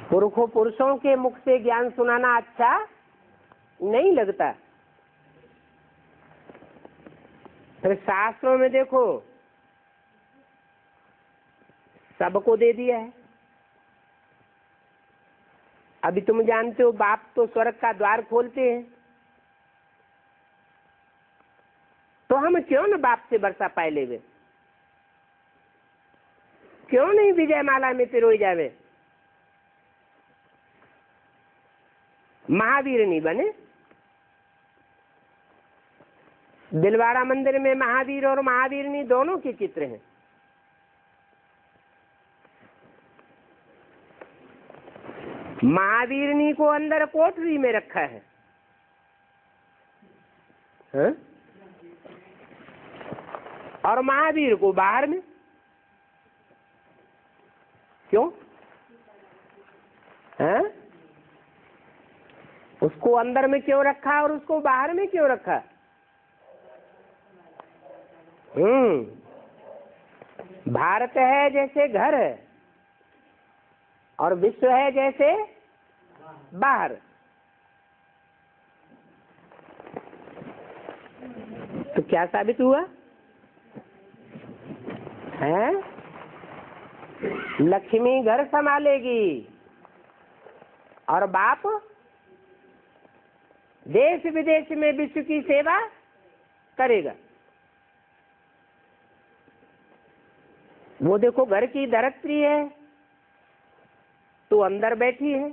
Speaker 1: पुरुषों के मुख से ज्ञान सुनाना अच्छा नहीं लगता। फिर शास्त्रों में देखो सबको दे दिया है। अभी तुम जानते हो बाप तो स्वर्ग का द्वार खोलते हैं, तो हम क्यों न बाप से वर्षा पाए लेवे? क्यों नहीं विजय माला में पिरोई जावे? महावीर नहीं बने? दिलवाड़ा मंदिर में महावीर और महावीरनी दोनों के चित्र हैं। महावीरनी को अंदर कोठरी में रखा है, हाँ? और महावीर को बाहर में। क्यों? हाँ? उसको अंदर में क्यों रखा और उसको बाहर में क्यों रखा? भारत है जैसे घर है और विश्व है जैसे बाहर। तो क्या साबित हुआ है? लक्ष्मी घर संभालेगी और बाप देश विदेश में विश्व की सेवा करेगा। वो देखो घर की धरित्री है तो अंदर बैठी है,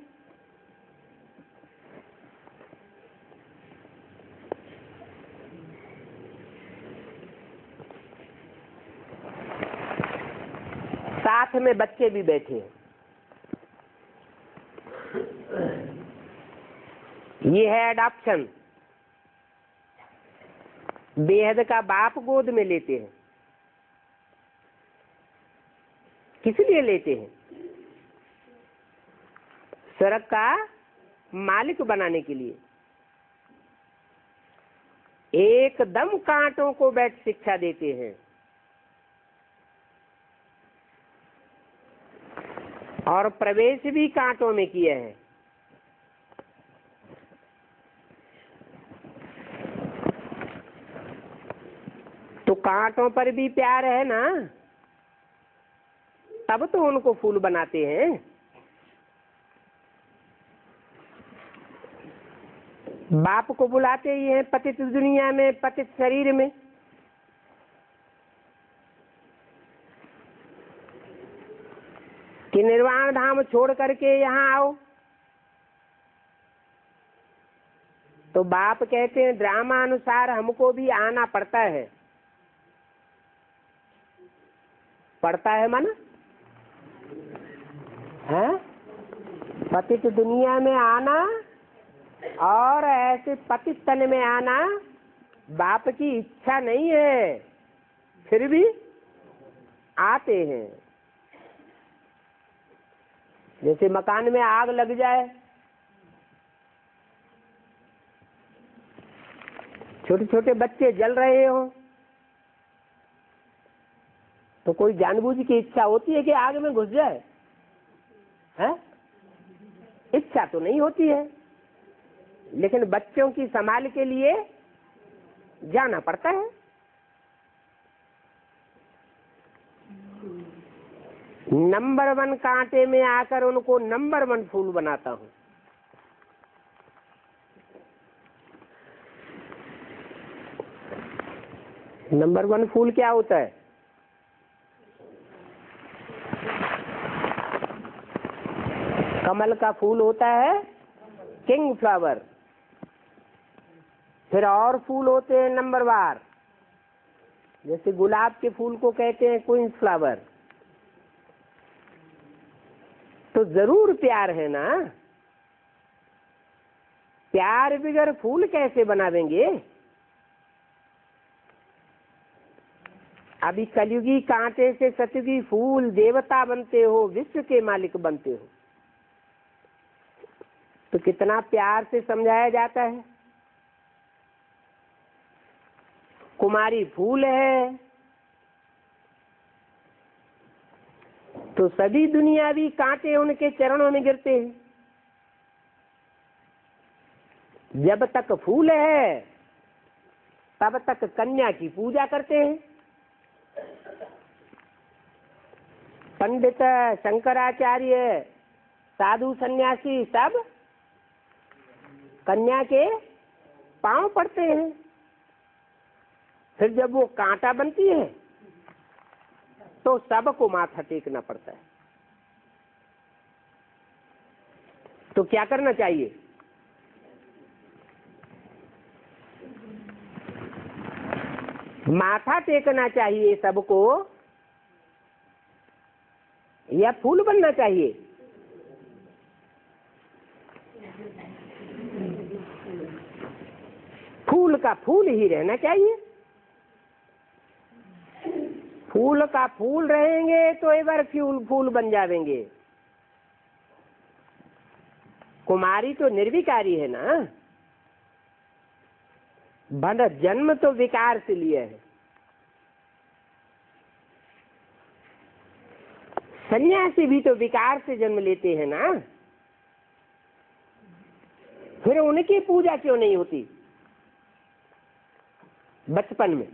Speaker 1: साथ में बच्चे भी बैठे हैं। ये है अडॉप्शन। बेहद का बाप गोद में लेते हैं। किस लिए लेते हैं? स्वर्ग का मालिक बनाने के लिए। एकदम कांटों को बैठ शिक्षा देते हैं और प्रवेश भी कांटों में किया है। तो कांटों पर भी प्यार है ना, तब तो उनको फूल बनाते हैं। बाप को बुलाते ही हैं पतित दुनिया में, पतित शरीर में। कि निर्वाण धाम छोड़ करके यहाँ आओ। तो बाप कहते हैं ड्रामा अनुसार हमको भी आना पड़ता है। पड़ता है माना है पतित दुनिया में आना और ऐसे पतित तन में आना बाप की इच्छा नहीं है, फिर भी आते हैं। जैसे मकान में आग लग जाए, छोटे छोटे बच्चे जल रहे हो तो कोई जानबूझ की इच्छा होती है कि आग में घुस जाए? है? इच्छा तो नहीं होती है, लेकिन बच्चों की संभाल के लिए जाना पड़ता है। नंबर 1 कांटे में आकर उनको नंबर 1 फूल बनाता हूं। नंबर 1 फूल क्या होता है? कमल का फूल होता है किंग फ्लावर। फिर और फूल होते हैं नंबरवार, जैसे गुलाब के फूल को कहते हैं क्वींस फ्लावर। तो जरूर प्यार है ना, प्यार बगैर फूल कैसे बना देंगे? अभी कलयुगी कांटे से सतयुगी फूल देवता बनते हो, विश्व के मालिक बनते हो। तो कितना प्यार से समझाया जाता है। कुमारी फूल है तो सभी दुनियावी कांटे उनके चरणों में गिरते हैं। जब तक फूल है तब तक कन्या की पूजा करते हैं। पंडित, शंकराचार्य, साधु, सन्यासी सब कन्या के पांव पड़ते हैं। फिर जब वो कांटा बनती है तो सबको माथा टेकना पड़ता है। तो क्या करना चाहिए? माथा टेकना चाहिए सबको या फूल बनना चाहिए? फूल का फूल ही रहना चाहिए। फूल का फूल रहेंगे तो एवर फ्यूल फूल बन जाएंगे। कुमारी तो निर्विकारी है ना, बंद जन्म तो विकार से लिए है। सन्यासी भी तो विकार से जन्म लेते हैं ना, फिर उनकी पूजा क्यों नहीं होती बचपन में?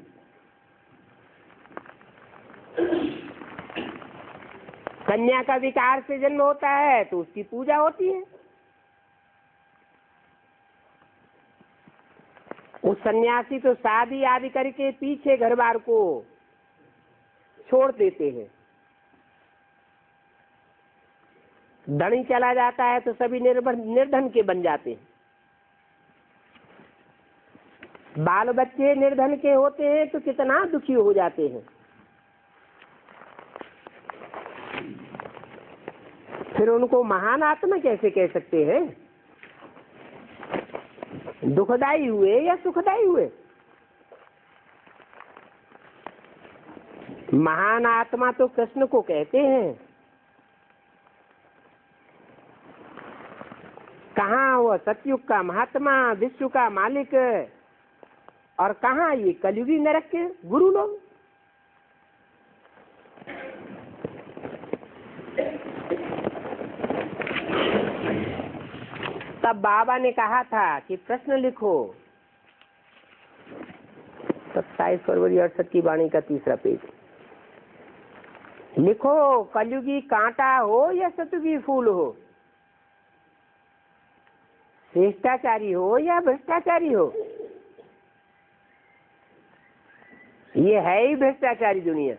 Speaker 1: कन्या का विकार से जन्म होता है तो उसकी पूजा होती है। उस सन्यासी तो शादी आदि करके पीछे घर बार को छोड़ देते हैं। धनी चला जाता है तो सभी निर्धन के बन जाते हैं। बाल बच्चे निर्धन के होते हैं तो कितना दुखी हो जाते हैं। फिर उनको महान आत्मा कैसे कह सकते हैं? दुखदाई हुए या सुखदाई हुए? महान आत्मा तो कृष्ण को कहते हैं। कहाँ वो सतयुग का महात्मा, विश्व का मालिक, और कहाँ ये कलयुगी नरक के गुरु लोग? तब बाबा ने कहा था कि प्रश्न लिखो। 27 फरवरी 68 की वाणी का 3रा पेज। लिखो, कलयुगी कांटा हो या सतयुगी फूल हो, श्रेष्ठाचारी हो या भ्रष्टाचारी हो, ये है ही भ्रष्टाचारी दुनिया।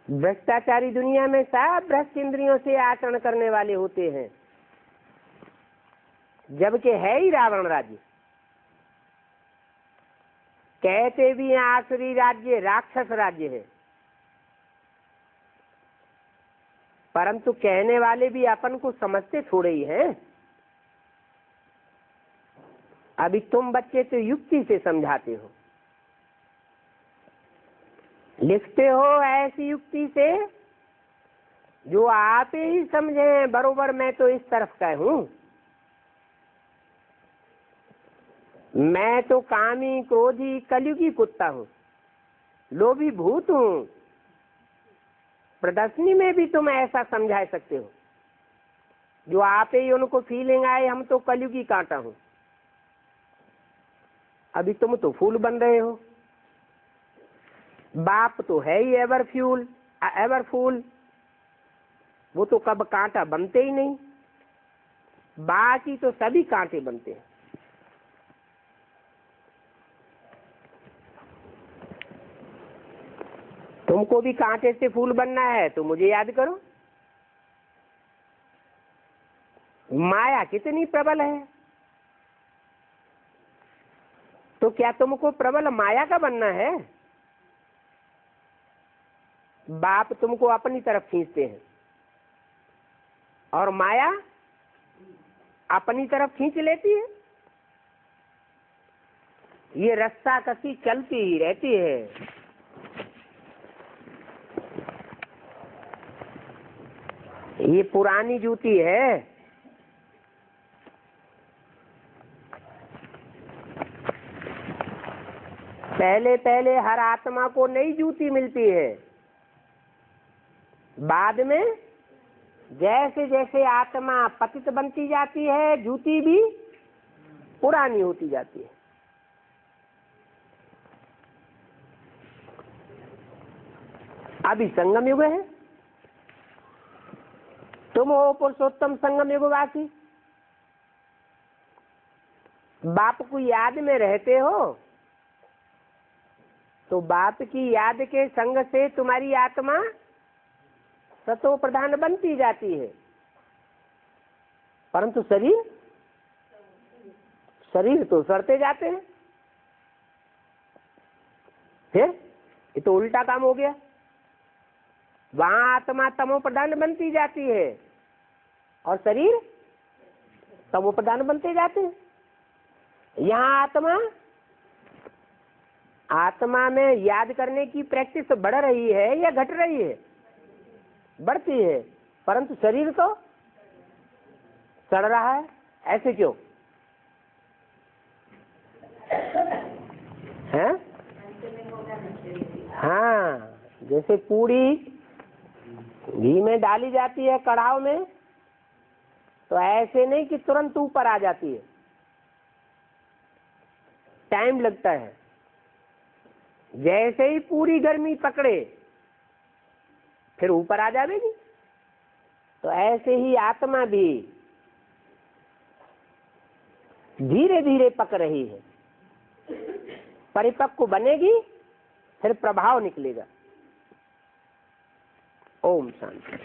Speaker 1: भ्रष्टाचारी दुनिया में सब भ्रष्ट इंद्रियों से आचरण करने वाले होते हैं, जबकि है ही रावण राज्य। कहते भी हैं आसुरी राज्य, राक्षस राज्य है, परंतु कहने वाले भी अपन को समझते थोड़े ही हैं। अभी तुम बच्चे तो युक्ति से समझाते हो, लिखते हो ऐसी युक्ति से जो आप ही समझे। बरोबर मैं तो इस तरफ का हूं, मैं तो कामी क्रोधी कलयुगी कुत्ता हूं, लोभी भूत हूं। प्रदर्शनी में भी तुम ऐसा समझा सकते हो, जो आप ही उनको फीलिंग आए हम तो कलयुगी कांटा हूं। अभी तुम तो फूल बन रहे हो। बाप तो है ही एवर फ्यूल एवर फूल, वो तो कब कांटा बनते ही नहीं। बाकी तो सभी कांटे बनते हैं। तुमको भी कांटे से फूल बनना है तो मुझे याद करो। माया कितनी प्रबल है, तो क्या तुमको प्रबल माया का बनना है? बाप तुमको अपनी तरफ खींचते हैं और माया अपनी तरफ खींच लेती है। ये रस्सा कसी चलती ही रहती है। ये पुरानी जूती है, पहले पहले हर आत्मा को नई जूती मिलती है, बाद में जैसे जैसे आत्मा पतित बनती जाती है जूती भी पुरानी होती जाती है। अभी संगम युग है, तुम हो पुरुषोत्तम संगम युगवासी। बाप को याद में रहते हो तो बाप की याद के संग से तुम्हारी आत्मा सतो प्रधान बनती जाती है, परंतु शरीर तो सड़ते जाते हैं। फिर ये तो उल्टा काम हो गया। वहां आत्मा तमो प्रधान बनती जाती है और शरीर तमो प्रधान बनते जाते हैं। यहाँ आत्मा में याद करने की प्रैक्टिस बढ़ रही है या घट रही है? बढ़ती है, परंतु शरीर तो सड़ रहा है। ऐसे क्यों है? हाँ, जैसे पूरी घी में डाली जाती है कढ़ाव में, तो ऐसे नहीं कि तुरंत ऊपर आ जाती है, टाइम लगता है। जैसे ही पूरी गर्मी पकड़े फिर ऊपर आ जाएगी। तो ऐसे ही आत्मा भी धीरे धीरे पक रही है, परिपक्व बनेगी, फिर प्रभाव निकलेगा। ओम शांति।